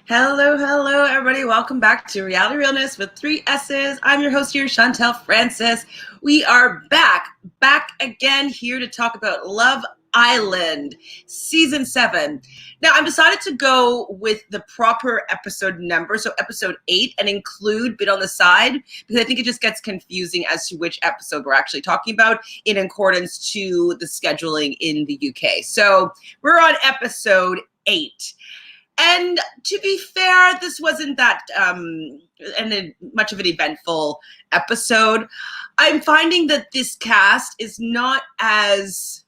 Hello, hello, everybody. Welcome back to Reality Realness with 3 S's. I'm your host here, Chantel Francis. We are back again here to talk about Love Island, Season 7. Now, I've decided to go with the proper episode number, so episode 8, and include Bit on the Side, because I think it just gets confusing as to which episode we're actually talking about in accordance to the scheduling in the UK. So we're on episode 8. And to be fair, this wasn't that much of an eventful episode. I'm finding that this cast is not as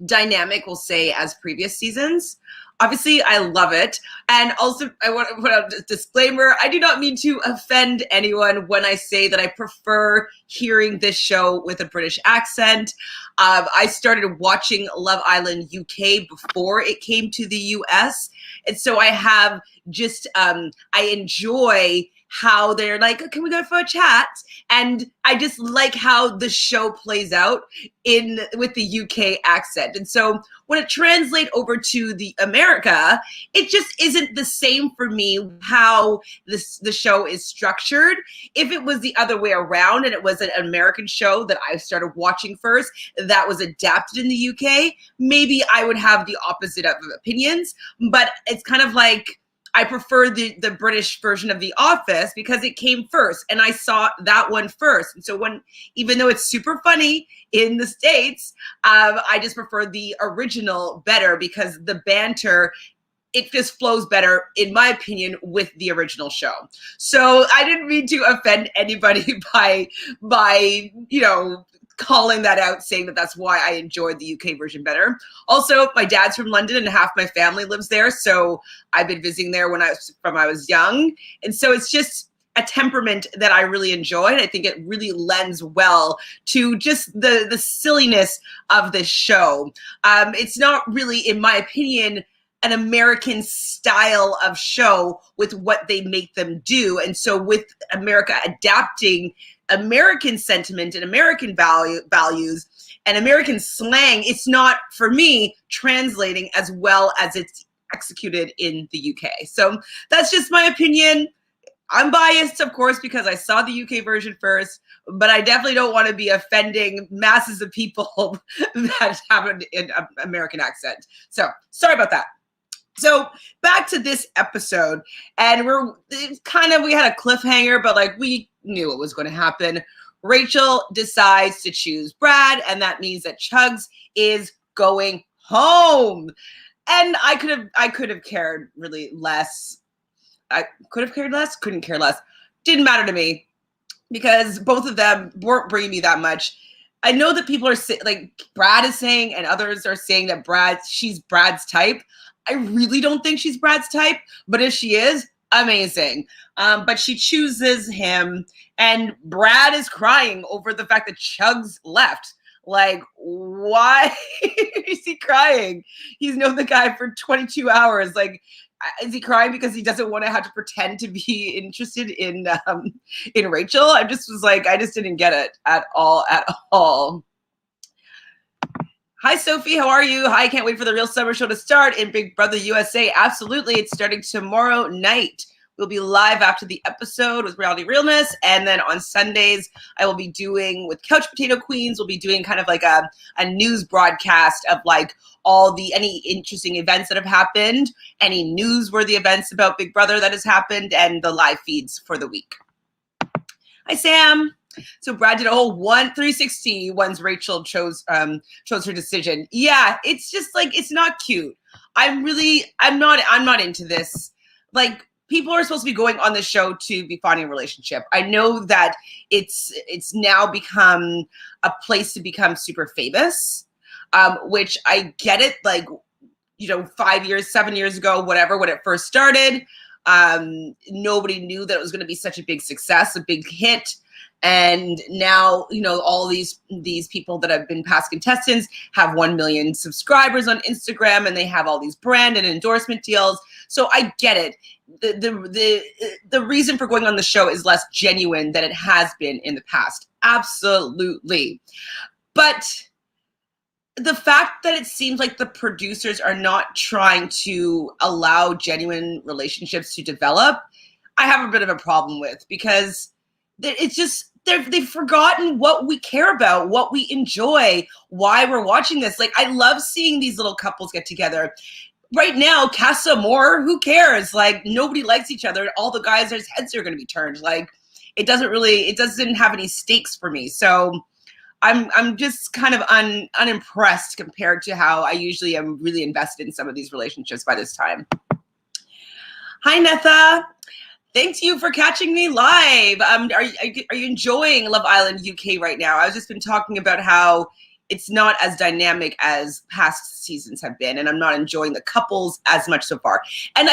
dynamic, we'll say, as previous seasons. Obviously, I love it. And also, I want to put out a disclaimer. I do not mean to offend anyone when I say that I prefer hearing this show with a British accent. I started watching Love Island UK before it came to the US. And so I have just, I enjoy how they're like, can we go for a chat? And I just like how the show plays out with the UK accent. And so when it translates over to the America, it just isn't the same for me how the show is structured. If it was the other way around and it was an American show that I started watching first that was adapted in the UK, maybe I would have the opposite of opinions. But it's kind of like, I prefer the British version of The Office because it came first and I saw that one first. And so even though it's super funny in the States, I just prefer the original better because the banter, it just flows better, in my opinion, with the original show. So I didn't mean to offend anybody by calling that out, saying that that's why I enjoyed the UK version better. Also, my dad's from London and half my family lives there. So I've been visiting there from I was young. And so it's just a temperament that I really enjoy. And I think it really lends well to just the silliness of this show. It's not really, in my opinion, an American style of show with what they make them do. And so with America adapting American sentiment and American values and American slang, it's not, for me, translating as well as it's executed in the UK. So that's just my opinion. I'm biased, of course, because I saw the UK version first, but I definitely don't want to be offending masses of people that have an American accent. So sorry about that. So back to this episode, and we had a cliffhanger, but like we knew what was going to happen. Rachel decides to choose Brad, and that means that Chugs is going home. And I could have cared really less. I could have cared less, couldn't care less. Didn't matter to me because both of them weren't bringing me that much. I know that people are like Brad is saying, and others are saying that she's Brad's type. I really don't think she's Brad's type, but if she is, amazing. But she chooses him, and Brad is crying over the fact that Chugs left. Like, why is he crying? He's known the guy for 22 hours. Like, is he crying because he doesn't want to have to pretend to be interested in Rachel? I just didn't get it at all. Hi, Sophie. How are you? Hi, can't wait for the Real Summer Show to start in Big Brother USA. Absolutely. It's starting tomorrow night. We'll be live after the episode with Reality Realness. And then on Sundays, I will be doing with Couch Potato Queens. We'll be doing kind of like a news broadcast of like any interesting events that have happened, any newsworthy events about Big Brother that has happened, and the live feeds for the week. Hi, Sam. So Brad did a whole 360 once Rachel chose her decision. Yeah, it's just like, it's not cute. I'm not into this. Like, people are supposed to be going on the show to be finding a relationship. I know that it's now become a place to become super famous, which I get it. Like, 5 years, 7 years ago, whatever, when it first started, nobody knew that it was going to be such a big success, a big hit. And now, all these people that have been past contestants have 1 million subscribers on Instagram, and they have all these brand and endorsement deals. So I get it. The reason for going on the show is less genuine than it has been in the past. Absolutely. But the fact that it seems like the producers are not trying to allow genuine relationships to develop, I have a bit of a problem with, because it's just they've forgotten what we care about, what we enjoy, why we're watching this. Like, I love seeing these little couples get together. Right now, Casa Moore, who cares? Like, nobody likes each other. All the guys, their heads are going to be turned. Like, it doesn't have any stakes for me. So I'm just kind of unimpressed compared to how I usually am really invested in some of these relationships by this time. Hi, Netha. Thank you for catching me live. Are you enjoying Love Island UK right now? I've just been talking about how it's not as dynamic as past seasons have been, and I'm not enjoying the couples as much so far. And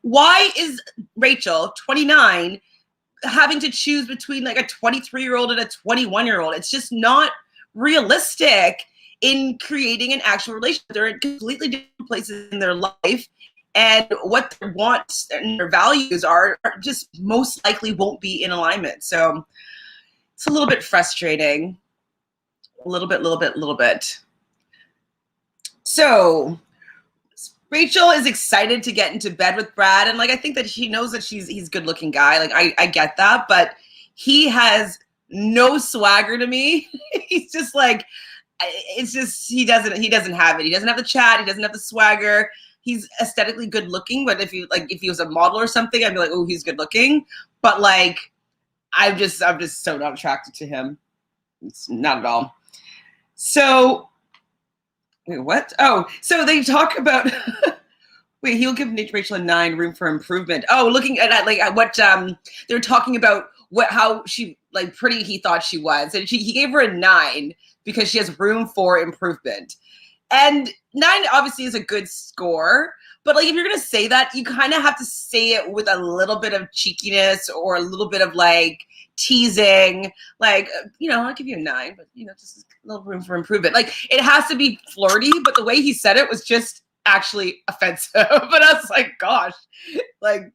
why is Rachel, 29, having to choose between like a 23-year-old and a 21-year-old? It's just not realistic in creating an actual relationship. They're in completely different places in their life, and what their wants and their values are just most likely won't be in alignment. So it's a little bit frustrating. A little bit. So Rachel is excited to get into bed with Brad, and like, I think that she knows that he's a good looking guy. Like, I get that, but he has no swagger to me. He's just like, it's just, he doesn't have it. He doesn't have the chat. He doesn't have the swagger. He's aesthetically good looking, but if he was a model or something, I'd be like, oh, he's good looking. But like, I'm just so not attracted to him. It's not at all. So, wait, what? Oh, so they talk about, wait, he'll give Rachel a 9, room for improvement. Oh, looking at what they're talking about, how she, like, pretty he thought she was. And he gave her a 9 because she has room for improvement. And 9 obviously is a good score. But like, if you're going to say that, you kind of have to say it with a little bit of cheekiness or a little bit of like teasing. Like, I'll give you a 9, but just a little room for improvement. Like, it has to be flirty, but the way he said it was just actually offensive. But I was like, gosh, like,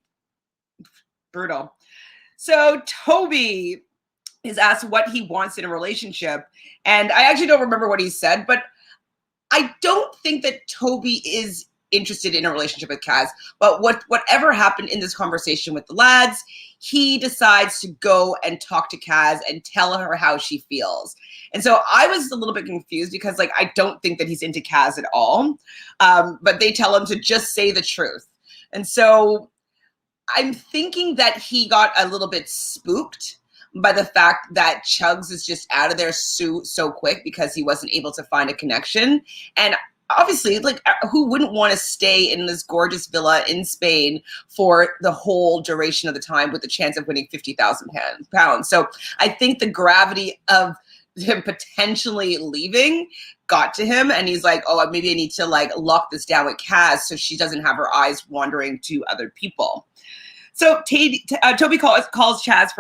brutal. So Toby is asked what he wants in a relationship. And I actually don't remember what he said, but I don't think that Toby is interested in a relationship with Kaz, but whatever happened in this conversation with the lads, he decides to go and talk to Kaz and tell her how she feels. And so I was a little bit confused because, like, I don't think that he's into Kaz at all, but they tell him to just say the truth. And so I'm thinking that he got a little bit spooked by the fact that Chugs is just out of there so quick because he wasn't able to find a connection. And obviously, like, who wouldn't want to stay in this gorgeous villa in Spain for the whole duration of the time with the chance of winning 50,000 pounds? So I think the gravity of him potentially leaving got to him, and he's like, oh, maybe I need to like lock this down with Kaz so she doesn't have her eyes wandering to other people. So Toby calls Kaz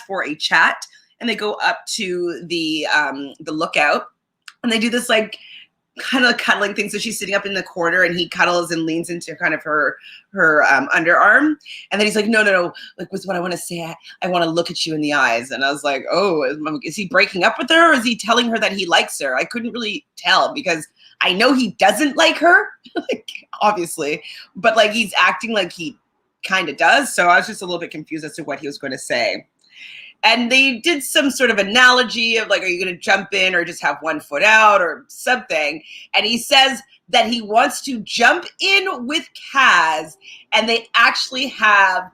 for a chat, and they go up to the lookout, and they do this like kind of cuddling thing. So she's sitting up in the corner, and he cuddles and leans into kind of her underarm, and then he's like, no, like, what's what I want to say? I want to look at you in the eyes. And I was like, oh, is he breaking up with her, or is he telling her that he likes her? I couldn't really tell because I know he doesn't like her, like, obviously, but like, he's acting like he kind of does. So I was just a little bit confused as to what he was going to say. And they did some sort of analogy of like, are you going to jump in or just have one foot out or something? And he says that he wants to jump in with Kaz, and they actually have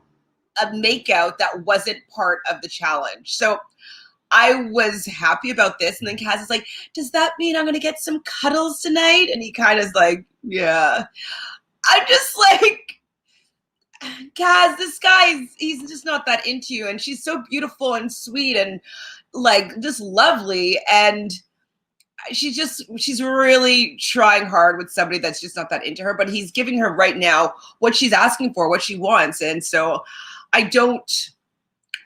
a makeout that wasn't part of the challenge. So I was happy about this. And then Kaz is like, does that mean I'm going to get some cuddles tonight? And he kind of is like, yeah. I'm just like, Kaz, this guy, he's just not that into you. And she's so beautiful and sweet and like just lovely. And she's really trying hard with somebody that's just not that into her. But he's giving her right now what she's asking for, what she wants. And so I don't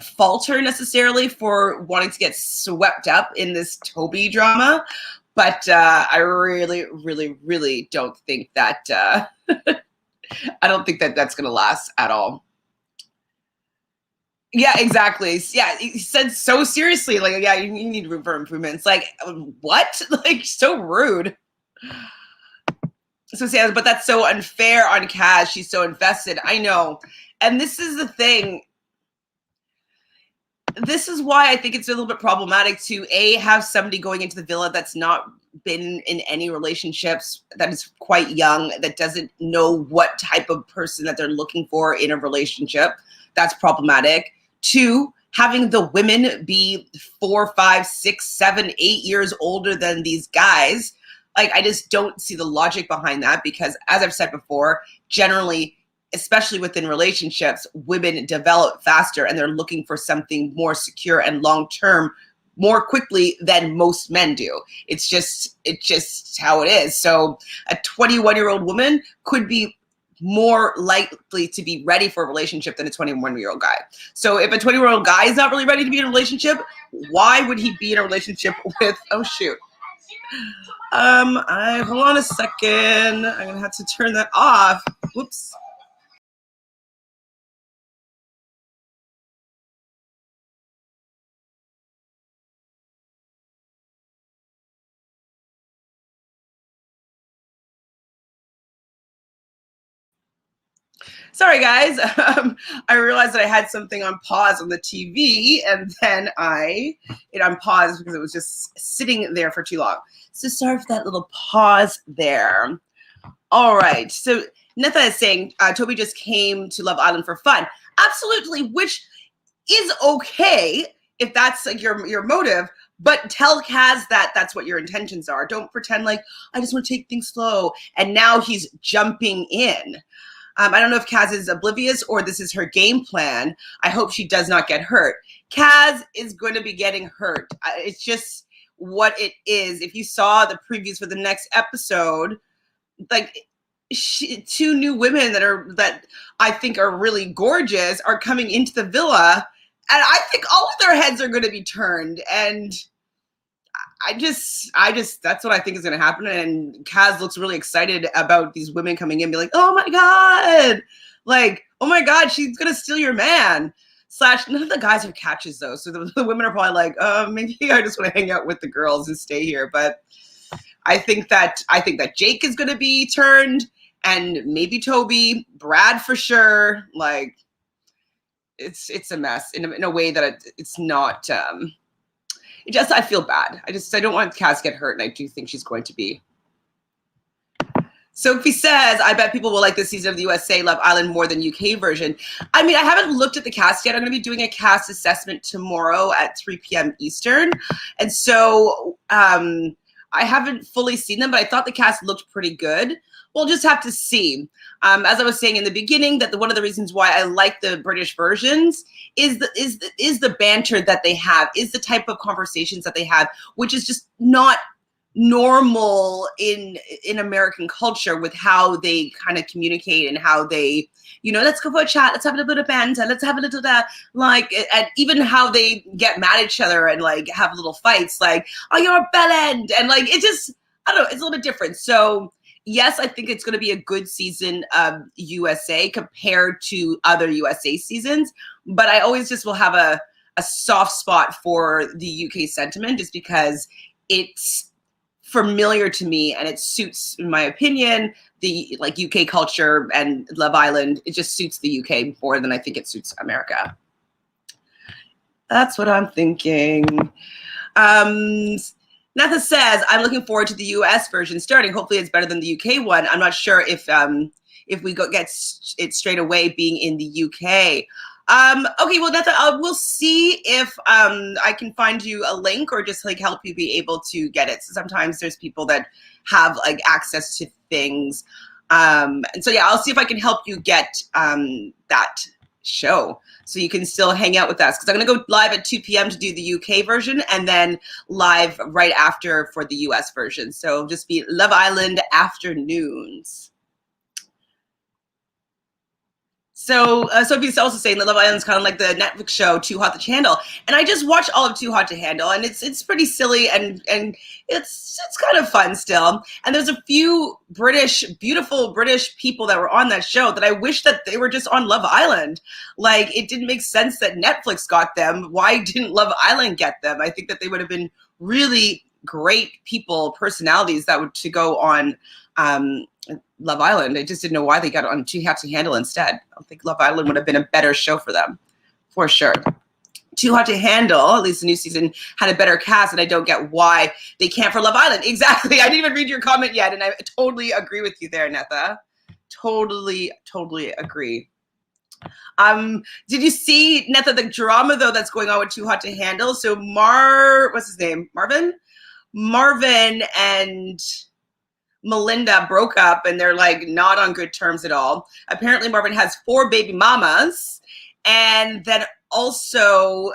fault her necessarily for wanting to get swept up in this Toby drama. But I really, really, really don't think that I don't think that that's going to last at all. Yeah, exactly. Yeah, he said so seriously, like, yeah, you need room for improvements. Like, what? Like, so rude. So sad, but that's so unfair on Kaz. She's so invested. I know. And this is the thing. This is why I think it's a little bit problematic to have somebody going into the villa that's not been in any relationships, that is quite young, that doesn't know what type of person that they're looking for in a relationship. That's problematic. Two, having the women be 4, 5, 6, 7, 8 years older than these guys. Like, I just don't see the logic behind that, because as I've said before, generally, especially within relationships, women develop faster and they're looking for something more secure and long-term more quickly than most men do. It's just how it is. So a 21-year-old woman could be more likely to be ready for a relationship than a 21-year-old guy. So if a 20-year-old guy is not really ready to be in a relationship, why would he be in a relationship with, oh shoot. Hold on a second. I'm gonna have to turn that off. Whoops. Sorry, guys. I realized that I had something on pause on the TV, and then it unpaused because it was just sitting there for too long. So sorry for that little pause there. All right. So Netha is saying Toby just came to Love Island for fun. Absolutely, which is okay if that's like your motive. But tell Kaz that that's what your intentions are. Don't pretend like, I just want to take things slow. And now he's jumping in. I don't know if Kaz is oblivious or this is her game plan. I hope she does not get hurt. Kaz is going to be getting hurt. It's just what it is. If you saw the previews for the next episode, like two new women that I think are really gorgeous are coming into the villa, and I think all of their heads are going to be turned. And I just, that's what I think is going to happen. And Kaz looks really excited about these women coming in, be like, oh my God, like, oh my God, she's going to steal your man. / none of the guys have catches though. So the women are probably like, maybe I just want to hang out with the girls and stay here. But I think that Jake is going to be turned, and maybe Toby, Brad for sure. Like, it's a mess in a way that it's not, I feel bad. I don't want Kaz to get hurt, and I do think she's going to be. Sophie says, I bet people will like this season of the USA Love Island more than UK version. I mean, I haven't looked at the cast yet. I'm going to be doing a cast assessment tomorrow at 3 p.m. Eastern. And so I haven't fully seen them, but I thought the cast looked pretty good. We'll just have to see. As I was saying in the beginning, that one of the reasons why I like the British versions is the banter that they have, is the type of conversations that they have, which is just not normal in American culture, with how they kind of communicate and how they, let's go for a chat, let's have a little bit of banter, let's have a little like, and even how they get mad at each other and like have little fights, like, oh, you're a bell end, and like, it just, I don't know, it's a little bit different. So yes, I think it's going to be a good season of USA compared to other USA seasons, but I always just will have a soft spot for the UK sentiment, just because it's familiar to me and it suits, in my opinion, the like UK culture, and Love Island, it just suits the UK more than I think it suits America. That's what I'm thinking. Natha says, I'm looking forward to the US version starting. Hopefully it's better than the UK one. I'm not sure if we get it straight away being in the UK. Okay, well, Natha, we'll see if I can find you a link or just like help you be able to get it. So sometimes there's people that have like access to things. And so, yeah, I'll see if I can help you get that show so you can still hang out with us, because I'm going to go live at 2 p.m. to do the UK version, and then live right after for the US version. So just be Love Island afternoons. So Sophie's also saying that Love Island is kind of like the Netflix show Too Hot to Handle, and I just watched all of Too Hot to Handle, and it's pretty silly and it's kind of fun still. And there's a few beautiful British people that were on that show that I wish that they were just on Love Island. Like, it didn't make sense that Netflix got them. Why didn't Love Island get them? I think that they would have been really great personalities that would to go on Love Island. I just didn't know why they got on Too Hot to Handle instead. I think Love Island would have been a better show for them, for sure. Too Hot to Handle, at least the new season, had a better cast, and I don't get why they can't for Love Island. Exactly. I didn't even read your comment yet, and I totally agree with you there, Netha. Totally agree. Did you see, Netha, the drama, though, that's going on with Too Hot to Handle? So what's his name? Marvin and Melinda broke up, and they're like not on good terms at all. Apparently Marvin has 4 baby mamas, and then also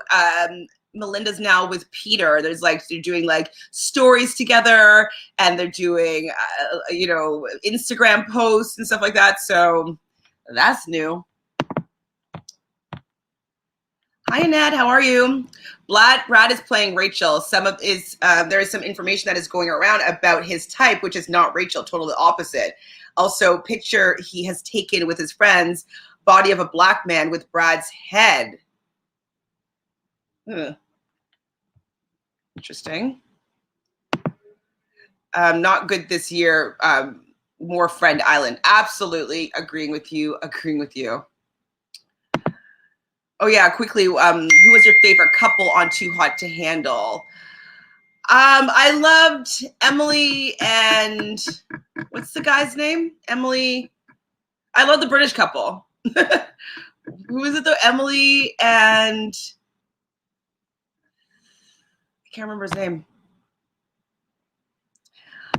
Melinda's now with Peter. They're doing like stories together, and they're doing Instagram posts and stuff like that. So that's new. Hi, Annette. How are you? Brad is playing Rachel. There is some information that is going around about his type, which is not Rachel, totally opposite. Also, picture he has taken with his friends, body of a black man with Brad's head. Interesting. Not good this year. More Friend Island. Absolutely agreeing with you. Oh yeah, quickly, who was your favorite couple on Too Hot to Handle? I loved Emily and what's the guy's name? Emily. I love the British couple. Who is it though? Emily and I can't remember his name.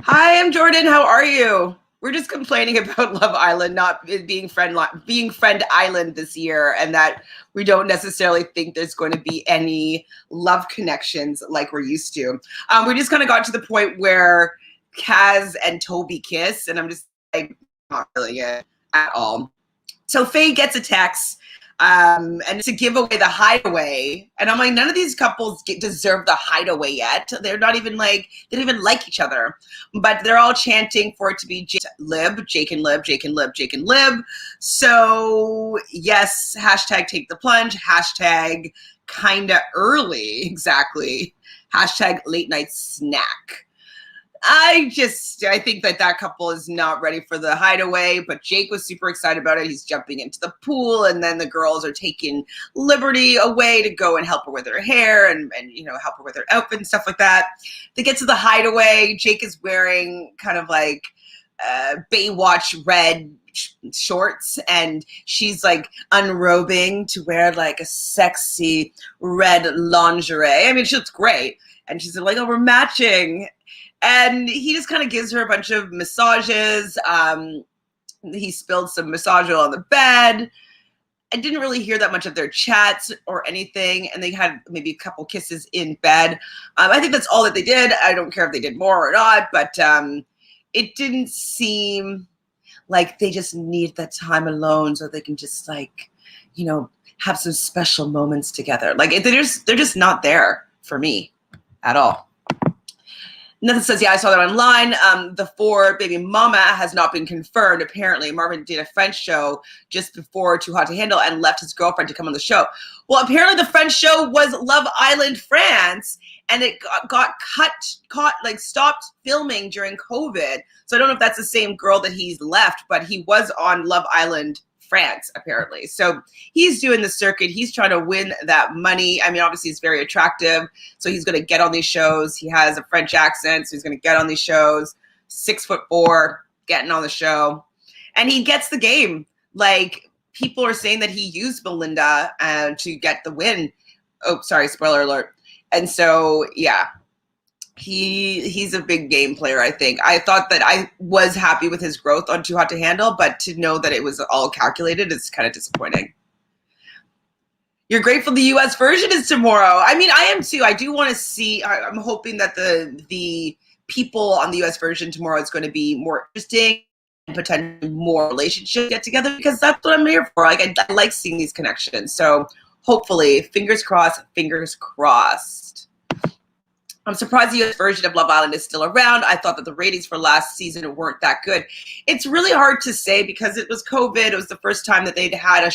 Hi, I'm Jordan. How are you? We're just complaining about Love Island not being Friend Island this year, and that we don't necessarily think there's going to be any love connections like we're used to. We just kind of got to the point where Kaz and Toby kiss, and I'm just like not feeling it at all. So Faye gets a text, and to give away the hideaway, and I'm like, none of these couples deserve the hideaway yet. They're not even they don't even like each other, but they're all chanting for it to be Jake and Lib. So yes, hashtag take the plunge, hashtag kinda early, exactly, hashtag late night snack. I think that couple is not ready for the hideaway, but Jake was super excited about it. He's jumping into the pool, and then the girls are taking Liberty away to go and help her with her hair and help her with her outfit and stuff like that. They get to the hideaway. Jake is wearing kind of like Baywatch red shorts, and she's like unrobing to wear like a sexy red lingerie. I mean, she looks great, and she's like, oh, we're matching. And he just kind of gives her a bunch of massages. He spilled some massage oil on the bed. I didn't really hear that much of their chats or anything. And they had maybe a couple kisses in bed. I think that's all that they did. I don't care if they did more or not, but it didn't seem like they just need that time alone so they can just have some special moments together. Like they're just not there for me at all. Nothing says, yeah, I saw that online. The 4 baby mama has not been confirmed. Apparently, Marvin did a French show just before Too Hot to Handle and left his girlfriend to come on the show. Well, apparently the French show was Love Island France, and it stopped filming during COVID. So I don't know if that's the same girl that he's left, but he was on Love Island France, apparently. So he's doing the circuit. He's trying to win that money. I mean, obviously he's very attractive, so he's going to get on these shows. He has a French accent, so he's going to get on these shows. 6'4", getting on the show. And he gets the game. Like, people are saying that he used Melinda to get the win. Oh, sorry, spoiler alert. And so, yeah. He's a big game player, I think. I thought that I was happy with his growth on Too Hot to Handle, but to know that it was all calculated is kind of disappointing. You're grateful the U.S. version is tomorrow. I mean, I am too. I do want to see. I'm hoping that the people on the U.S. version tomorrow is going to be more interesting. potentially more relationships get together, because that's what I'm here for. Like, I like seeing these connections. So hopefully, fingers crossed, fingers crossed. I'm surprised the US version of Love Island is still around. I thought that the ratings for last season weren't that good. It's really hard to say because it was COVID. It was the first time that they'd had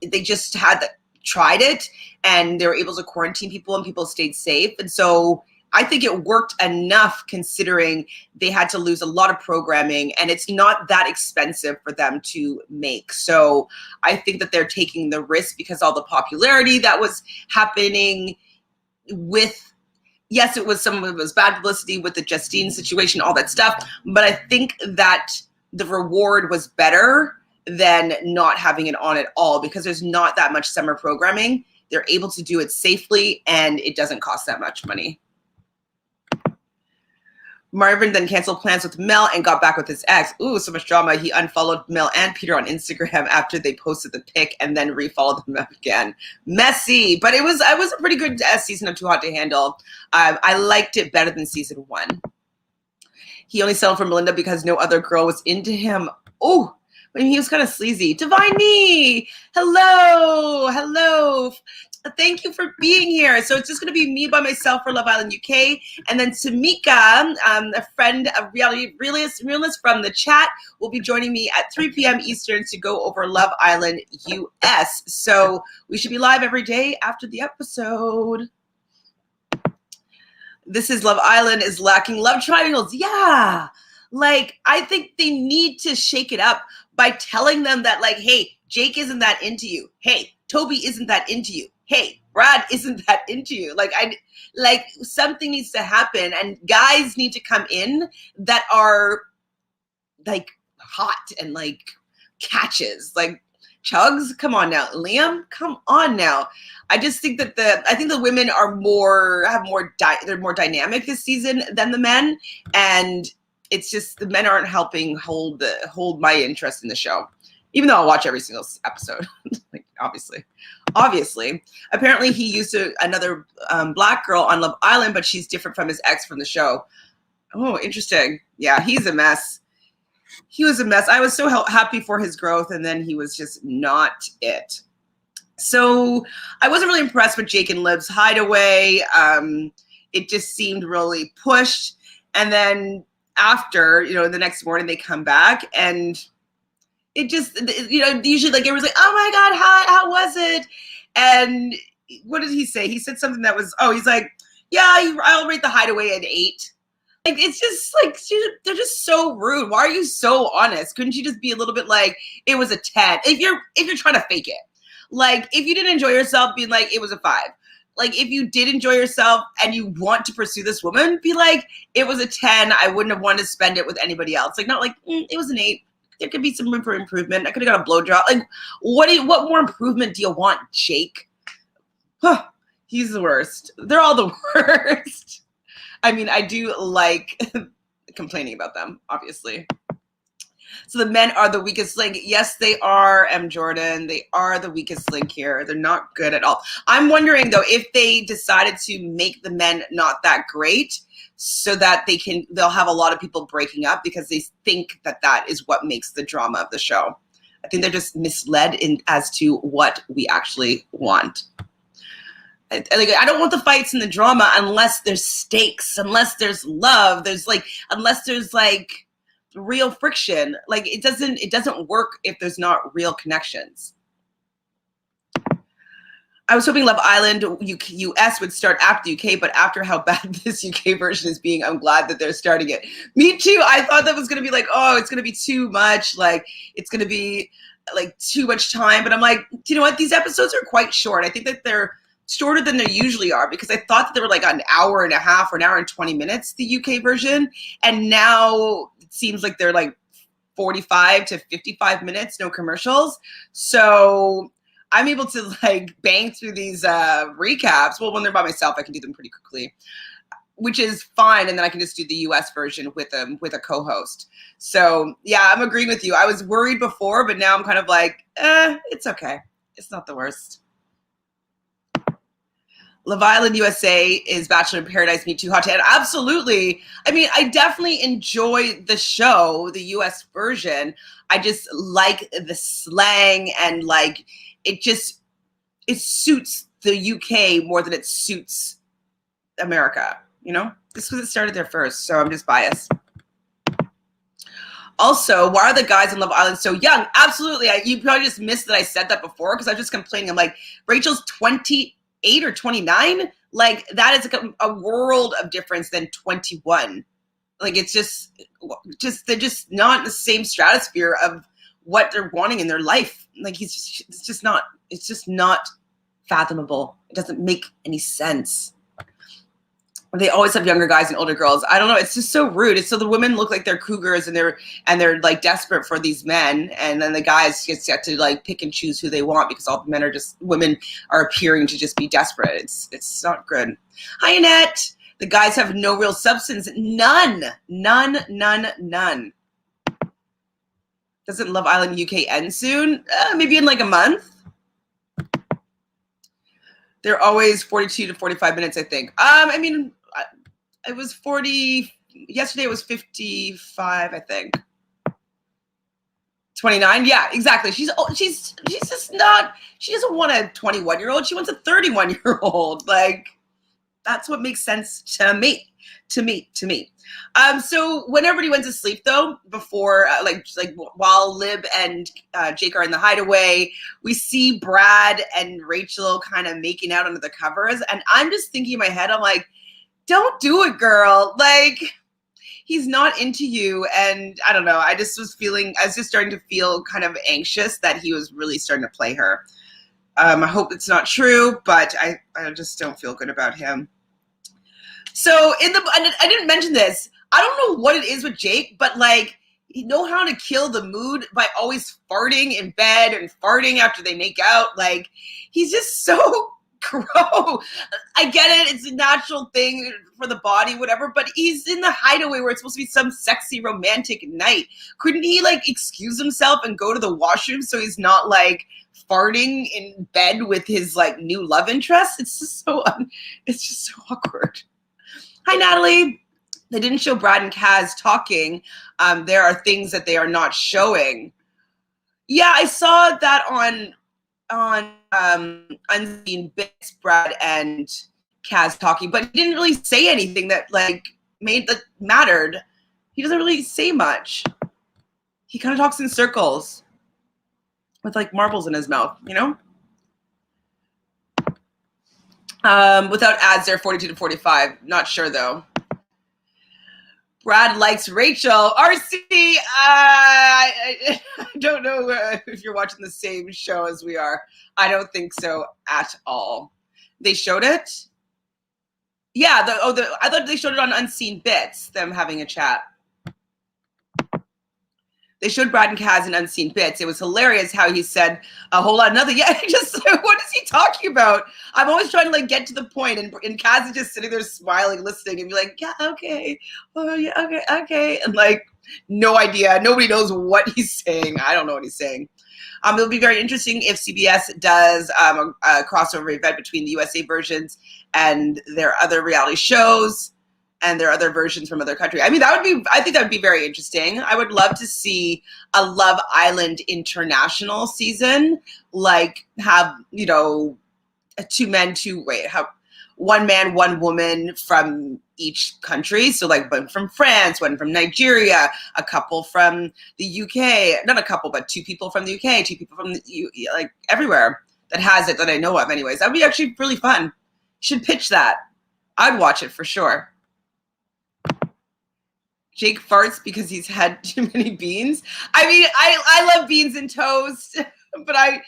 they just had tried it, and they were able to quarantine people and people stayed safe. And so I think it worked enough considering they had to lose a lot of programming, and it's not that expensive for them to make. So I think that they're taking the risk because all the popularity that was happening with, yes, it was some of it was bad publicity with the Justine situation, all that stuff. But I think that the reward was better than not having it on at all, because there's not that much summer programming. They're able to do it safely, and it doesn't cost that much money. Marvin then canceled plans with Mel and got back with his ex. Ooh, so much drama. He unfollowed Mel and Peter on Instagram after they posted the pic, and then refollowed them again. Messy, but it was a pretty good season of Too Hot to Handle. I liked it better than season 1. He only settled for Melinda because no other girl was into him. Oh, I mean, he was kind of sleazy. Divine Me, hello. Thank you for being here. So it's just going to be me by myself for Love Island UK. And then Tamika, a friend of Reality Realist from the chat, will be joining me at 3 p.m. Eastern to go over Love Island US. So we should be live every day after the episode. This is Love Island is lacking love triangles. Yeah. Like, I think they need to shake it up by telling them that, like, hey, Jake isn't that into you. Hey, Toby isn't that into you. Hey, Brad isn't that into you. Like something needs to happen, and guys need to come in that are like hot and like catches. Like Chugs, come on now. Liam, come on now. I just think that the women are they're more dynamic this season than the men, and it's just the men aren't helping hold my interest in the show. Even though I'll watch every single episode, like obviously. Apparently he used another black girl on Love Island, but she's different from his ex from the show. Oh, interesting. Yeah, he's a mess. He was a mess. I was so happy for his growth, and then he was just not it. So I wasn't really impressed with Jake and Liv's hideaway. It just seemed really pushed. And then after, the next morning they come back, and it just, usually like everyone's like, oh my God, how was it? And what did he say? He said something that was, he's like, yeah, I'll rate the hideaway at 8. Like, it's just like, they're just so rude. Why are you so honest? Couldn't you just be a little bit like, it was a 10? If you're trying to fake it. Like, if you didn't enjoy yourself, be like, it was a 5. Like, if you did enjoy yourself and you want to pursue this woman, be like, it was a 10. I wouldn't have wanted to spend it with anybody else. Like, not like, it was an 8. There could be some room for improvement. I could have got a blowjob. Like, what more improvement do you want, Jake? Huh, he's the worst. They're all the worst. I mean, I do like complaining about them, obviously. So the men are the weakest link. Yes, they are, M. Jordan. They are the weakest link here. They're not good at all. I'm wondering, though, if they decided to make the men not that great, so that they'll have a lot of people breaking up because they think that is what makes the drama of the show. I think they're just misled as to what we actually want. I don't want the fights and the drama unless there's stakes, unless there's love, unless there's real friction. Like, it doesn't work if there's not real connections. I was hoping Love Island US would start after the UK, but after how bad this UK version is being, I'm glad that they're starting it. Me too. I thought that was going to be like, it's going to be too much. Like, it's going to be like too much time. But I'm like, you know what? These episodes are quite short. I think that they're shorter than they usually are, because I thought that they were like an hour and a half or an hour and 20 minutes, the UK version. And now it seems like they're like 45 to 55 minutes, no commercials. So I'm able to bang through these recaps. Well, when they're by myself, I can do them pretty quickly, which is fine. And then I can just do the US version with a co-host. So yeah, I'm agreeing with you. I was worried before, but now I'm kind of like, it's okay. It's not the worst. Love Island USA is Bachelor in Paradise Me Too Hot to Handle. Absolutely. I mean, I definitely enjoy the show, the US version. I just like the slang and like it suits the UK more than it suits America, you know? This was it started there first, so I'm just biased. Also, why are the guys in Love Island so young? Absolutely. You probably just missed that I said that before because I was just complaining. I'm like, Rachel's 28 or 29. Like, that is a world of difference than 21. Like, it's just they're just not in the same stratosphere of what they're wanting in their life. Like, it's just not fathomable. It doesn't make any sense. They always have younger guys and older girls. I don't know. It's just so rude. It's so the women look like they're cougars and they're like desperate for these men, and then the guys just get to like pick and choose who they want because all the men are just women are appearing to just be desperate. It's not good. Hi, Annette. The guys have no real substance. None. Doesn't Love Island UK end soon? Maybe in like a month. They're always 42 to 45 minutes, I think. I mean, it was 40. Yesterday it was 55, I think. 29. Yeah, exactly. She's just not. She doesn't want a 21-year-old. She wants a 31-year-old. Like, that's what makes sense to me. So when everybody went to sleep, though, before like while Lib and Jake are in the hideaway, we see Brad and Rachel kind of making out under the covers, and I'm just thinking in my head, I'm like, don't do it, girl. Like, he's not into you, and I don't know. I was just starting to feel kind of anxious that he was really starting to play her. I hope it's not true, but I just don't feel good about him. So I didn't mention this. I don't know what it is with Jake, but like, you know how to kill the mood by always farting in bed and farting after they make out. Like, he's just so gross. I get it. It's a natural thing for the body, whatever, but he's in the hideaway where it's supposed to be some sexy romantic night. Couldn't he like excuse himself and go to the washroom so he's not like farting in bed with his like new love interest? It's just so awkward. Hi, Natalie. They didn't show Brad and Kaz talking. There are things that they are not showing. Yeah, I saw that on Unseen Bits, Brad and Kaz talking, but he didn't really say anything that like mattered. He doesn't really say much. He kind of talks in circles with like marbles in his mouth, you know? Without ads, they're 42 to 45. Not sure though. Brad likes Rachel. RC, I don't know if you're watching the same show as we are. I don't think so at all. They showed it? Yeah, I thought they showed it on Unseen Bits, them having a chat. They showed Brad and Kaz in Unseen Bits. It was hilarious how he said a whole lot of nothing. Yeah, just what is he talking about? I'm always trying to like get to the point, and Kaz is just sitting there smiling, listening, and be like, yeah, okay, oh yeah, okay, and like no idea. Nobody knows what he's saying. I don't know what he's saying. It'll be very interesting if CBS does a crossover event between the USA versions and their other reality shows and their other versions from other countries. I mean, I think that would be very interesting. I would love to see a Love Island international season, like have, you know, one man, one woman from each country. So like one from France, one from Nigeria, a couple from the UK, not a couple, but two people from the UK, two people from like everywhere that has it that I know of anyways. That'd be actually really fun. You should pitch that. I'd watch it for sure. Jake farts because he's had too many beans. I mean, I love beans and toast, but I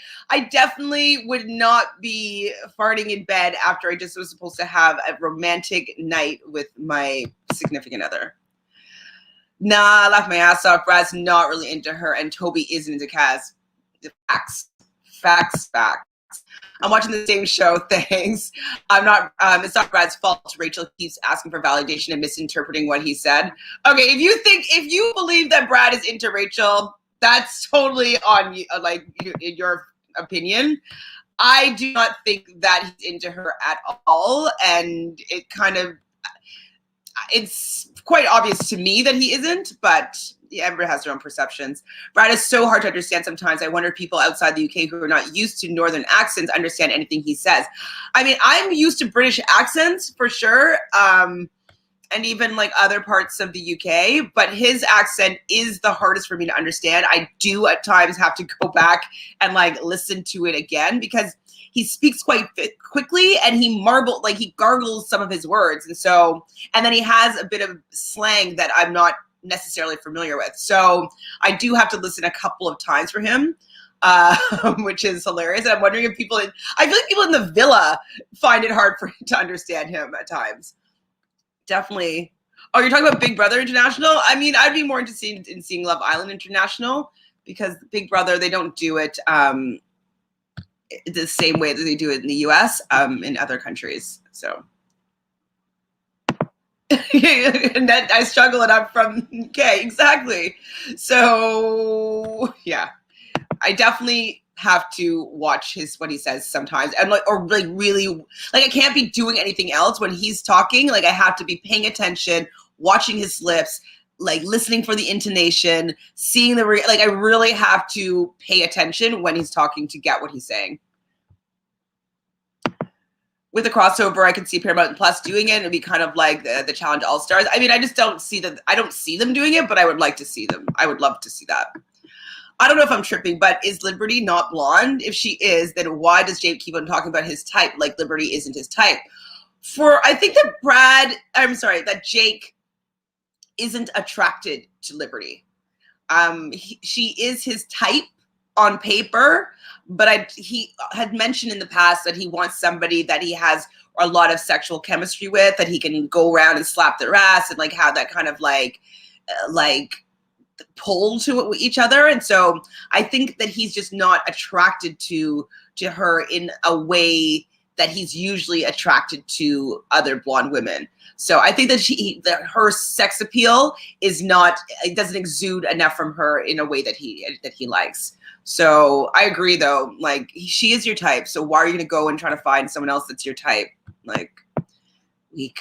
definitely would not be farting in bed after I just was supposed to have a romantic night with my significant other. Nah, I laughed my ass off. Brad's not really into her, and Toby isn't into Kaz. Facts. I'm watching the same show, thanks. It's not Brad's fault. Rachel keeps asking for validation and misinterpreting what he said. Okay, if you believe that Brad is into Rachel, that's totally on you. Like, opinion. I do not think that he's into her at all, and it's quite obvious to me that he isn't, but everyone has their own perceptions. Brad is so hard to understand sometimes. I wonder if people outside the UK who are not used to northern accents understand anything he says. I mean, I'm used to British accents for sure, and even like other parts of the UK, but his accent is the hardest for me to understand. I do at times have to go back and like listen to it again because he speaks quite quickly and he gargles some of his words. And then he has a bit of slang that I'm not necessarily familiar with. So I do have to listen a couple of times for him, which is hilarious. And I'm wondering if I feel like people in the villa find it hard to understand him at times. Definitely. Oh, you're talking about Big Brother International? I mean, I'd be more interested in seeing Love Island International because Big Brother, they don't do it the same way that they do it in the US, in other countries. So and that I struggle and I'm from UK, exactly. So yeah, I definitely have to watch what he says sometimes, and really I can't be doing anything else when he's talking. Like I have to be paying attention, watching his lips, like listening for the intonation, seeing I really have to pay attention when he's talking to get what he's saying. With a crossover, I could see Paramount Plus doing it. It'd be kind of like the Challenge All Stars. I mean, I just don't see them. I don't see them doing it, but I would like to see them. I would love to see that. I don't know if I'm tripping, but is Liberty not blonde? If she is, then why does Jake keep on talking about his type? Like Liberty isn't his type. I think that Jake isn't attracted to Liberty. She is his type on paper, but he had mentioned in the past that he wants somebody that he has a lot of sexual chemistry with, that he can go around and slap their ass and like have that kind of like pull to each other. And so I think that he's just not attracted to her in a way that he's usually attracted to other blonde women. So I think that her sex appeal it doesn't exude enough from her in a way that he likes. So I agree though, like she is your type. So why are you going to go and try to find someone else that's your type? Like weak.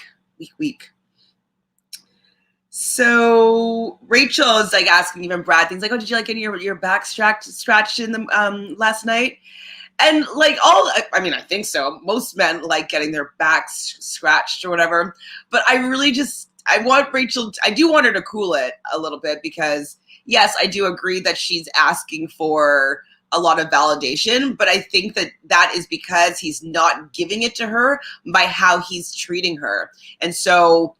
So Rachel is like asking even Brad things like, oh, did you like getting your back scratched in the last night? And like I think so. Most men like getting their backs scratched or whatever. But I want Rachel, I do want her to cool it a little bit because yes, I do agree that she's asking for a lot of validation, but I think that is because he's not giving it to her by how he's treating her. And so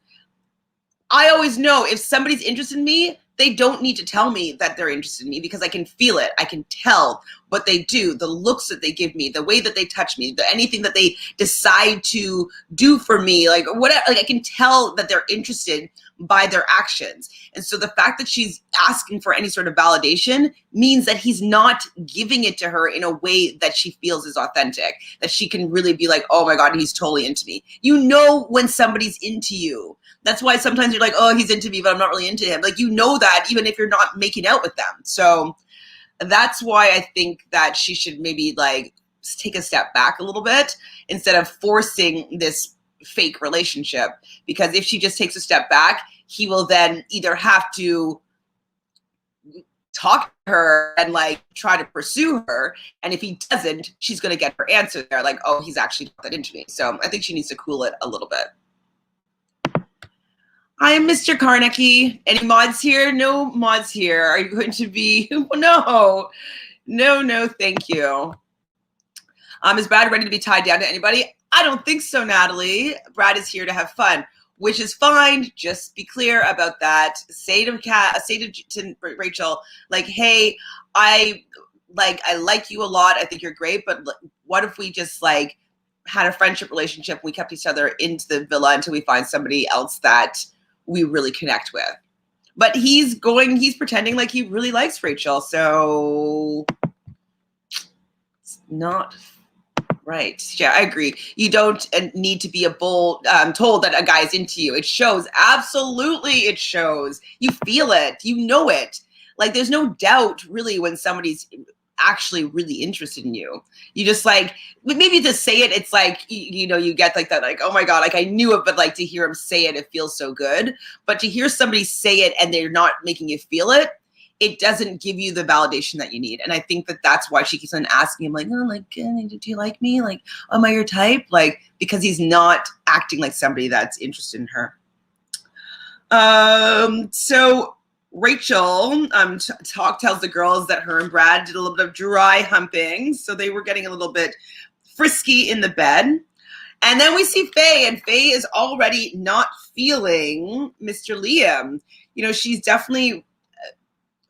I always know if somebody's interested in me, they don't need to tell me that they're interested in me because I can feel it. I can tell what they do, the looks that they give me, the way that they touch me, anything that they decide to do for me, like whatever. Like I can tell that they're interested by their actions. And so the fact that she's asking for any sort of validation means that he's not giving it to her in a way that she feels is authentic, that she can really be like, oh my God, he's totally into me. You know when somebody's into you. That's why sometimes you're like, oh, he's into me, but I'm not really into him. Like, you know that even if you're not making out with them. So that's why I think that she should maybe like take a step back a little bit instead of forcing this fake relationship. Because if she just takes a step back, he will then either have to talk to her and like try to pursue her. And if he doesn't, she's going to get her answer there. Like, oh, he's actually not that into me. So I think she needs to cool it a little bit. Hi, Mr. Karnecki. Any mods here? No mods here. Are you going to be? No, thank you. Is Brad ready to be tied down to anybody? I don't think so, Natalie. Brad is here to have fun, which is fine. Just be clear about that. Say to Rachel, like, hey, I like you a lot. I think you're great, but what if we just like had a friendship relationship? We kept each other into the villa until we find somebody else that we really connect with. But he's pretending like he really likes Rachel. So it's not right. Yeah, I agree. You don't need to be told that a guy's into you. It shows. Absolutely, it shows. You feel it. You know it. Like, there's no doubt, really, when somebody's actually really interested in you. You just like, maybe to say it, it's like, you know, you get like that, like, oh my God, like I knew it, but like to hear him say it, it feels so good. But to hear somebody say it and they're not making you feel it, it doesn't give you the validation that you need. And I think that that's why she keeps on asking him, like, oh, like, do you like me? Like, am I your type? Like, because he's not acting like somebody that's interested in her. So Rachel tells the girls that her and Brad did a little bit of dry humping. So they were getting a little bit frisky in the bed. And then we see Faye, and Faye is already not feeling Mr. Liam. You know, she's definitely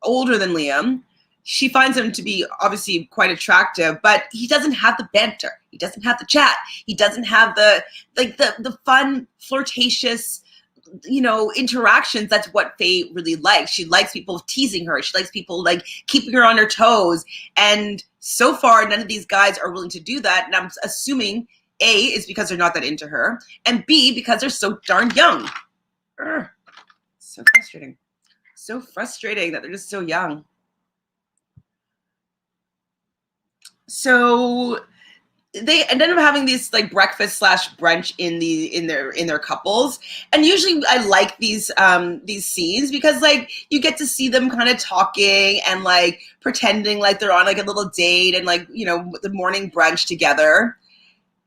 older than Liam. She finds him to be obviously quite attractive, but he doesn't have the banter. He doesn't have the chat. He doesn't have the fun, flirtatious, you know, interactions. That's what Faye really likes. She likes people teasing her. She likes people like keeping her on her toes. And so far, none of these guys are willing to do that. And I'm assuming A, is because they're not that into her, and B, because they're so darn young. Urgh. So frustrating. So frustrating that they're just so young. So they ended up having these like breakfast / brunch in their couples, and usually I like these scenes because like you get to see them kind of talking and like pretending like they're on like a little date and like, you know, the morning brunch together.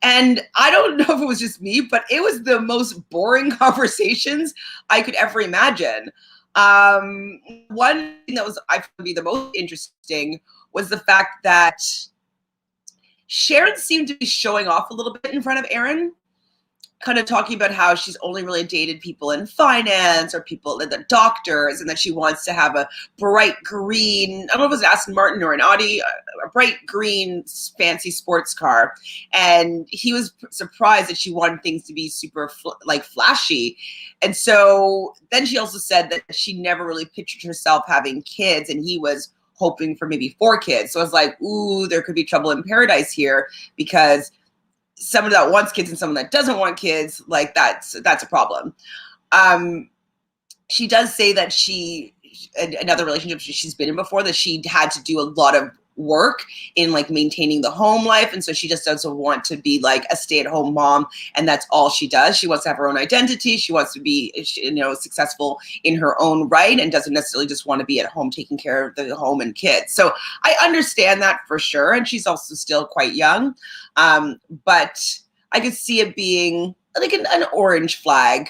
And I don't know if it was just me, but it was the most boring conversations I could ever imagine. One thing that was I found to be the most interesting was the fact that Sharon seemed to be showing off a little bit in front of Aaron, kind of talking about how she's only really dated people in finance or people that are doctors, and that she wants to have a bright green, I don't know if it was an Aston Martin or an Audi, a bright green fancy sports car. And he was surprised that she wanted things to be super flashy. And so then she also said that she never really pictured herself having kids, and he was hoping for maybe 4 kids. So I was like, ooh, there could be trouble in paradise here, because someone that wants kids and someone that doesn't want kids, like that's a problem. She does say that another relationship she's been in before, that she had to do a lot of work in like maintaining the home life, and so she just doesn't want to be like a stay-at-home mom, and that's all she does. She wants to have her own identity. She wants to be, you know, successful in her own right, and doesn't necessarily just want to be at home taking care of the home and kids. So I understand that for sure, and she's also still quite young, but I could see it being like an orange flag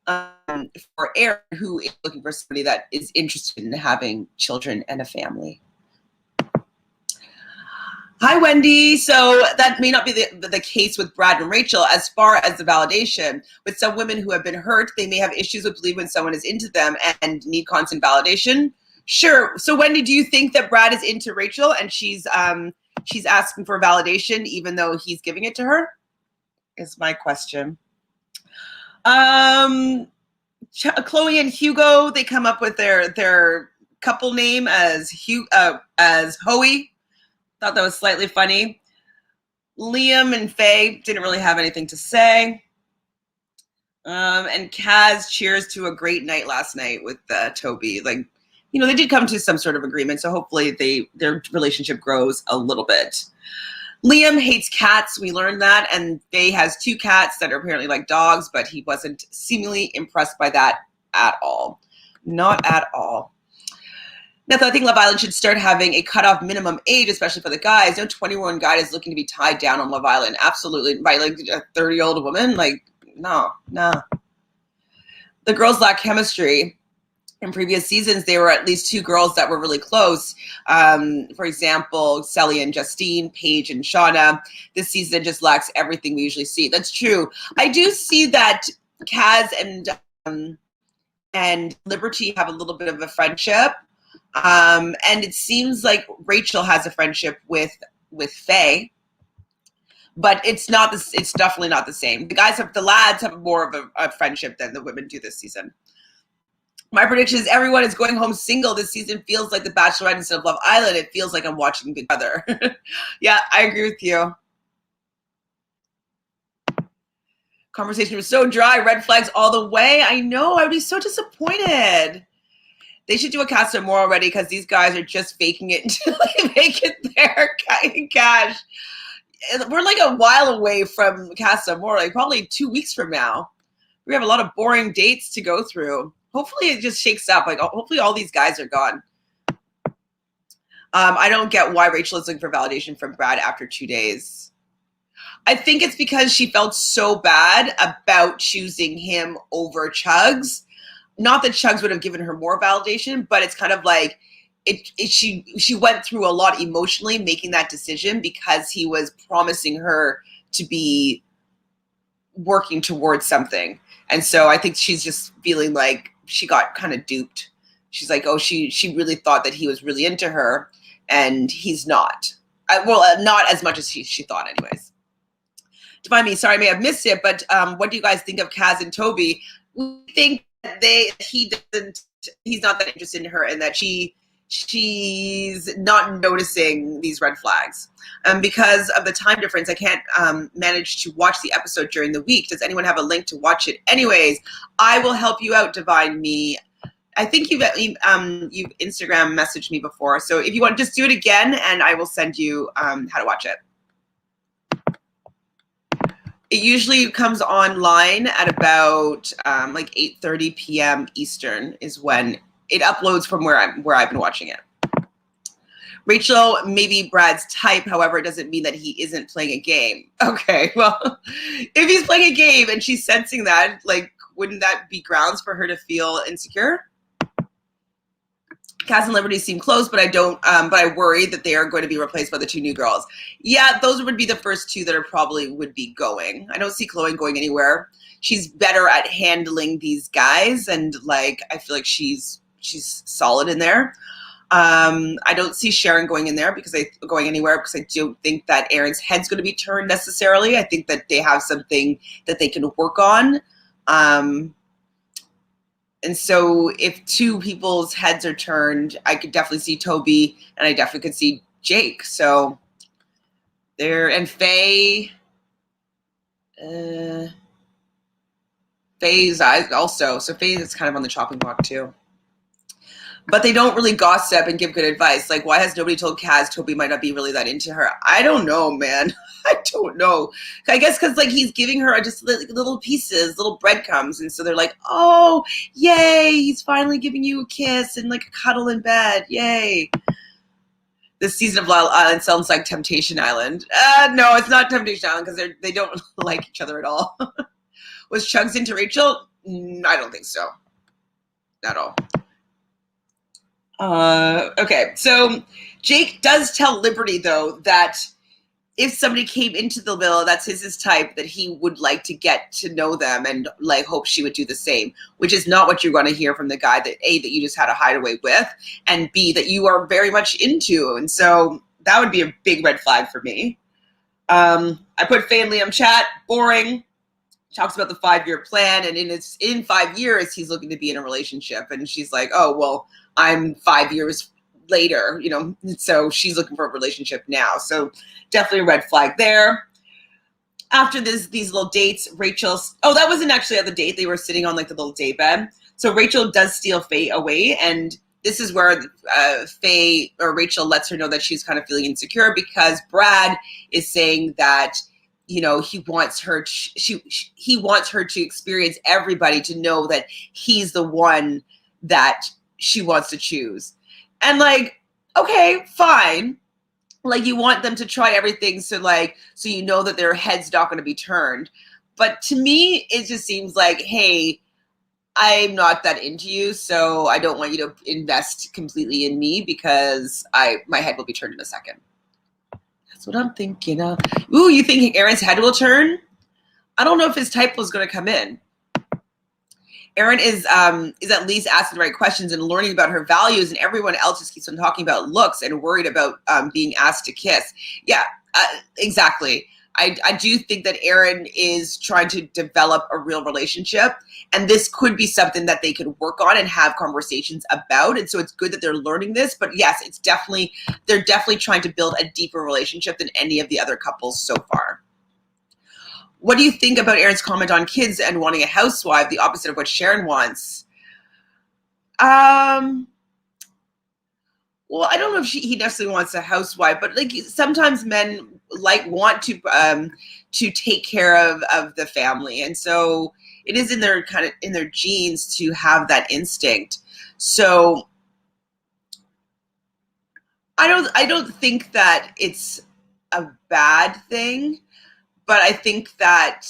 for Aaron, who is looking for somebody that is interested in having children and a family. Hi, Wendy. So that may not be the case with Brad and Rachel as far as the validation. With some women who have been hurt, they may have issues with believing when someone is into them and need constant validation. Sure. So Wendy, do you think that Brad is into Rachel and she's asking for validation even though he's giving it to her? Is my question. Chloe and Hugo, they come up with their couple name as Hoey. Thought that was slightly funny. Liam and Faye didn't really have anything to say. And Kaz cheers to a great night last night with Toby. Like, you know, they did come to some sort of agreement, so hopefully their relationship grows a little bit. Liam hates cats. We learned that, and Faye has 2 cats that are apparently like dogs, but he wasn't seemingly impressed by that at all. Not at all. Now, I think Love Island should start having a cutoff minimum age, especially for the guys. No 21 guy is looking to be tied down on Love Island. Absolutely. By like a 30-year-old woman? Like, no. The girls lack chemistry. In previous seasons, there were at least 2 girls that were really close. For example, Sally and Justine, Paige and Shauna. This season just lacks everything we usually see. That's true. I do see that Kaz and Liberty have a little bit of a friendship. And it seems like Rachel has a friendship with Faye, but it's definitely not the same. The lads have more of a friendship than the women do this season. My prediction is everyone is going home single this season. Feels like The Bachelorette instead of Love Island. It feels like I'm watching Big Brother. Yeah, I agree with you. Conversation was so dry. Red flags all the way. I know. I would be so disappointed. They should do a Casa Amor already because these guys are just faking it until they make it their cash. We're like a while away from Casa Amor, like probably 2 weeks from now. We have a lot of boring dates to go through. Hopefully it just shakes up. Like hopefully all these guys are gone. I don't get why Rachel is looking for validation from Brad after 2 days. I think it's because she felt so bad about choosing him over Chugs. Not that Chugs would have given her more validation, but it's kind of like she went through a lot emotionally making that decision because he was promising her to be working towards something. And so I think she's just feeling like she got kind of duped. She's like, oh, she really thought that he was really into her, and he's not. Not as much as she thought anyways. Define me, sorry, I may have missed it, but what do you guys think of Kaz and Toby? We think that he's not that interested in her, and that she's not noticing these red flags. Because of the time difference, I can't manage to watch the episode during the week. Does anyone have a link to watch it? Anyways, I will help you out, Divine Me. I think you've Instagram messaged me before, so if you want, just do it again, and I will send you how to watch it. It usually comes online at about like 8:30 p.m. Eastern is when it uploads from where I've been watching it. Rachel may be Brad's type, however, it doesn't mean that he isn't playing a game. Okay, well, if he's playing a game and she's sensing that, like, wouldn't that be grounds for her to feel insecure? Kaz and Liberty seem close, but I worry that they are going to be replaced by the 2 new girls. Yeah, those would be the first 2 that are probably would be going. I don't see Chloe going anywhere. She's better at handling these guys, and like I feel like she's solid in there. I don't see Sharon going anywhere because I don't think that Aaron's head's going to be turned necessarily. I think that they have something that they can work on. And so if 2 people's heads are turned, I could definitely see Toby, and I definitely could see Jake. So there, and Faye. Faye's also. So Faye is kind of on the chopping block too. But they don't really gossip and give good advice. Like, why has nobody told Kaz Toby might not be really that into her? I don't know, man. I don't know. I guess because, like, he's giving her just little pieces, little breadcrumbs. And so they're like, oh, yay, he's finally giving you a kiss and, like, a cuddle in bed. Yay. This season of Lyle Island sounds like Temptation Island. No, it's not Temptation Island because they don't like each other at all. Was Chugs into Rachel? I don't think so. Not at all. Okay, so Jake does tell Liberty, though, that if somebody came into the villa that's his type, that he would like to get to know them and like hope she would do the same, which is not what you're going to hear from the guy that A, that you just had a hideaway with, and B, that you are very much into. And so that would be a big red flag for me. I put Faye and Liam chat, boring. Talks about the 5-year plan, and in 5 years he's looking to be in a relationship, and she's like, oh, well, I'm 5 years later, you know, so she's looking for a relationship now. So definitely a red flag there. After these little dates, that wasn't actually at the date. They were sitting on like the little day bed. So Rachel does steal Faye away, and this is where Faye or Rachel lets her know that she's kind of feeling insecure because Brad is saying that, you know, he wants her to experience everybody to know that he's the one that she wants to choose. And like, okay, fine. Like, you want them to try everything so you know that their head's not going to be turned. But to me, it just seems like, hey, I'm not that into you, so I don't want you to invest completely in me because my head will be turned in a second. That's what I'm thinking of. Ooh, you think Aaron's head will turn? I don't know if his type was going to come in. Aaron is at least asking the right questions and learning about her values, and everyone else just keeps on talking about looks and worried about being asked to kiss. Yeah, exactly. I do think that Aaron is trying to develop a real relationship, and this could be something that they could work on and have conversations about. And so it's good that they're learning this. But yes, they're definitely trying to build a deeper relationship than any of the other couples so far. What do you think about Aaron's comment on kids and wanting a housewife, the opposite of what Sharon wants? well, I don't know if he necessarily wants a housewife, but like sometimes men want to take care of the family, and so it is in their genes to have that instinct. So I don't think that it's a bad thing, but I think that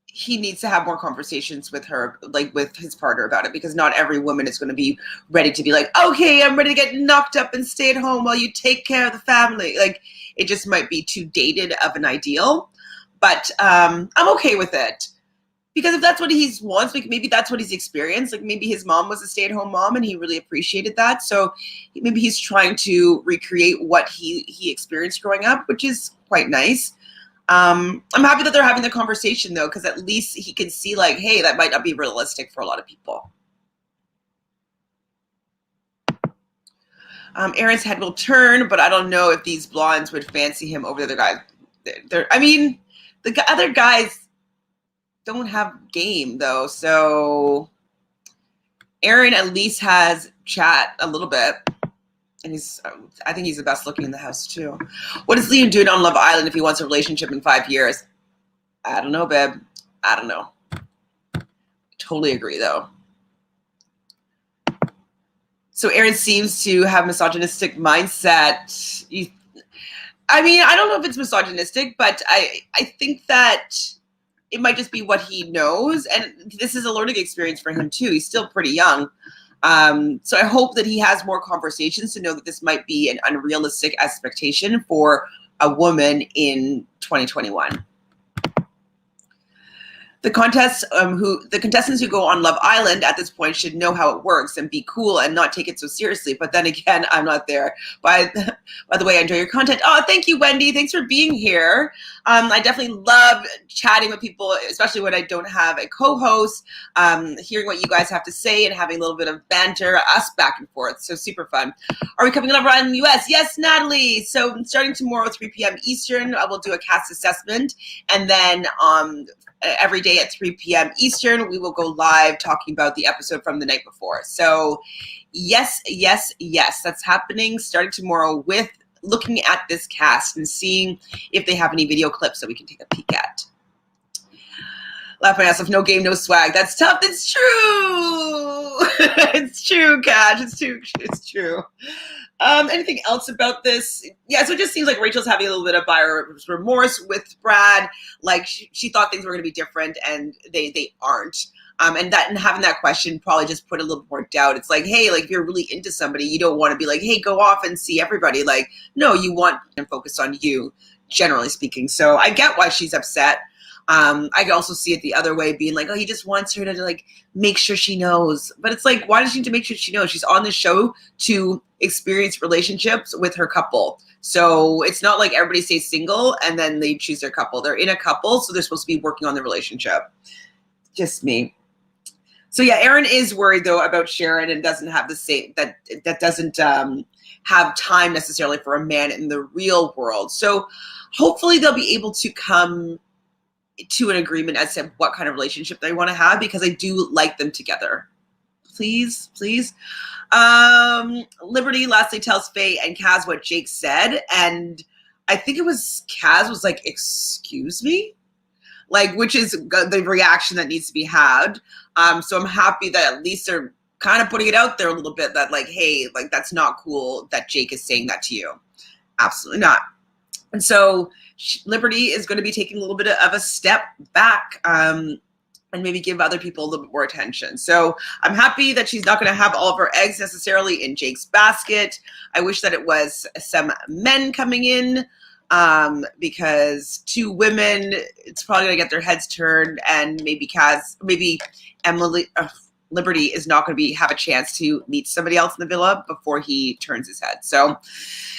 he needs to have more conversations with her, like with his partner about it, because not every woman is going to be ready to be like, okay, I'm ready to get knocked up and stay at home while you take care of the family. Like, it just might be too dated of an ideal, but I'm okay with it. Because if that's what he wants, like maybe that's what he's experienced. Like maybe his mom was a stay-at-home mom and he really appreciated that. So maybe he's trying to recreate what he experienced growing up, which is quite nice. I'm happy that they're having the conversation though, because at least he can see like, hey, that might not be realistic for a lot of people. Aaron's head will turn, but I don't know if these blondes would fancy him over the other guys. I mean, the other guys don't have game though, so Aaron at least has chat a little bit, and I think he's the best looking in the house too. What is Liam doing on Love Island if he wants a relationship in 5 years? I don't know, babe. I don't know. Totally agree though. So Aaron seems to have misogynistic mindset. I mean, I don't know if it's misogynistic, but I think that it might just be what he knows. And this is a learning experience for him too. He's still pretty young. So I hope that he has more conversations to know that this might be an unrealistic expectation for a woman in 2021. The contestants who go on Love Island at this point should know how it works and be cool and not take it so seriously. But then again, I'm not there. By the way, I enjoy your content. Oh, thank you, Wendy. Thanks for being here. I definitely love chatting with people, especially when I don't have a co-host, hearing what you guys have to say and having a little bit of banter, us back and forth. So super fun. Are we coming to Love Island in the US? Yes, Natalie. So starting tomorrow, 3 p.m. Eastern, I will do a cast assessment. And then every day at 3 p.m. Eastern, we will go live talking about the episode from the night before. So yes, yes, yes, that's happening starting tomorrow with looking at this cast and seeing if they have any video clips that we can take a peek at. Laugh my ass off, no game, no swag. That's tough. It's true. It's true, Cash. It's true. Anything else about this? Yeah, so it just seems like Rachel's having a little bit of buyer's remorse with Brad. Like she thought things were going to be different, and they aren't. And having that question probably just put a little more doubt. It's like, hey, like if you're really into somebody, you don't want to be like, hey, go off and see everybody. Like, no, you want to focus on you, generally speaking. So I get why she's upset. I could also see it the other way, being like, oh, he just wants her to like make sure she knows. But it's like, why does she need to make sure she knows? She's on the show to experience relationships with her couple. So it's not like everybody stays single and then they choose their couple. They're in a couple, so they're supposed to be working on the relationship. Just me. So yeah, Aaron is worried though about Sharon and doesn't have the same that doesn't have time necessarily for a man in the real world. So hopefully they'll be able to come to an agreement as to what kind of relationship they want to have, because I do like them together. Please, please. Liberty lastly tells Faye and Kaz what Jake said, and I think it was Kaz was like, excuse me? Like, which is the reaction that needs to be had. So I'm happy that at least they're kind of putting it out there a little bit that like, hey, like that's not cool that Jake is saying that to you. Absolutely not. And so Liberty is going to be taking a little bit of a step back and maybe give other people a little bit more attention. So I'm happy that she's not going to have all of her eggs necessarily in Jake's basket. I wish that it was some men coming in because two women, it's probably going to get their heads turned, and maybe Liberty is not going to have a chance to meet somebody else in the villa before he turns his head. So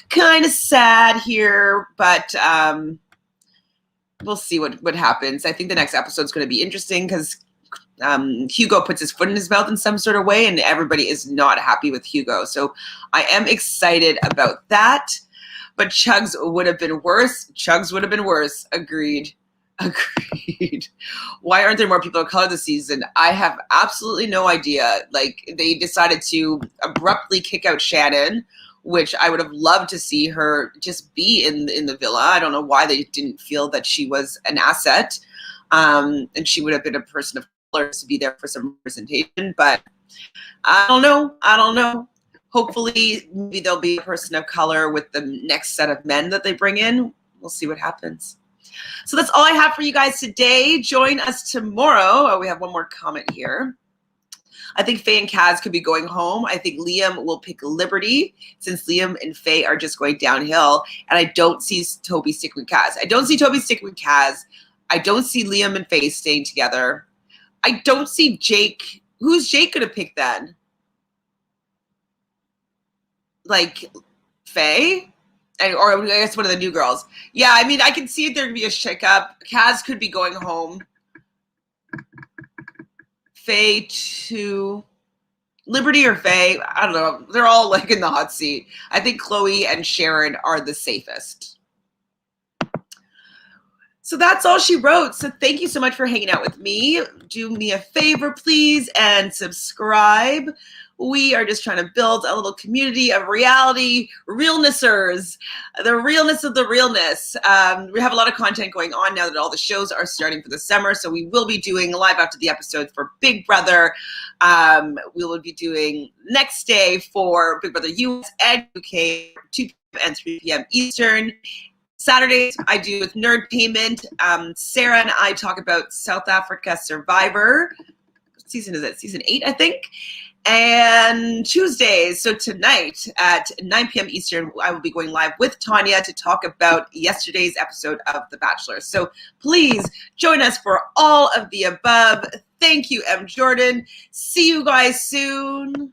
kind of sad here, but we'll see what happens. I think the next episode is going to be interesting because Hugo puts his foot in his mouth in some sort of way, and everybody is not happy with Hugo. So I am excited about that. But Chugs would have been worse. Chugs would have been worse. Agreed. Why aren't there more people of color this season? I have absolutely no idea. Like, they decided to abruptly kick out Shannon, which I would have loved to see her just be in the villa. I don't know why they didn't feel that she was an asset, and she would have been a person of color to be there for some representation. But I don't know. Hopefully, maybe there'll be a person of color with the next set of men that they bring in. We'll see what happens. So that's all I have for you guys today. Join us tomorrow. Oh, we have one more comment here. I think Faye and Kaz could be going home. I think Liam will pick Liberty since Liam and Faye are just going downhill. And I don't see Toby sticking with Kaz. I don't see Toby sticking with Kaz. I don't see Liam and Faye staying together. I don't see Jake. Who's Jake going to pick then? Like Faye? Or I guess one of the new girls. Yeah, I mean, I can see there could be a shakeup. Kaz could be going home. Faye to Liberty or Faye, I don't know. They're all like in the hot seat. I think Chloe and Sharon are the safest. So that's all she wrote. So thank you so much for hanging out with me. Do me a favor, please, and subscribe. We are just trying to build a little community of reality realnessers, the realness of the realness. We have a lot of content going on now that all the shows are starting for the summer. So we will be doing live after the episode for Big Brother. We will be doing next day for Big Brother US and UK, 2 p.m. and 3 p.m. Eastern. Saturdays, I do with Nerd Payment. Sarah and I talk about South Africa Survivor. What season is it? Season 8, I think. And Tuesdays, so tonight at 9 p.m. Eastern, I will be going live with Tanya to talk about yesterday's episode of The Bachelor. So please join us for all of the above. Thank you, M. Jordan. See you guys soon.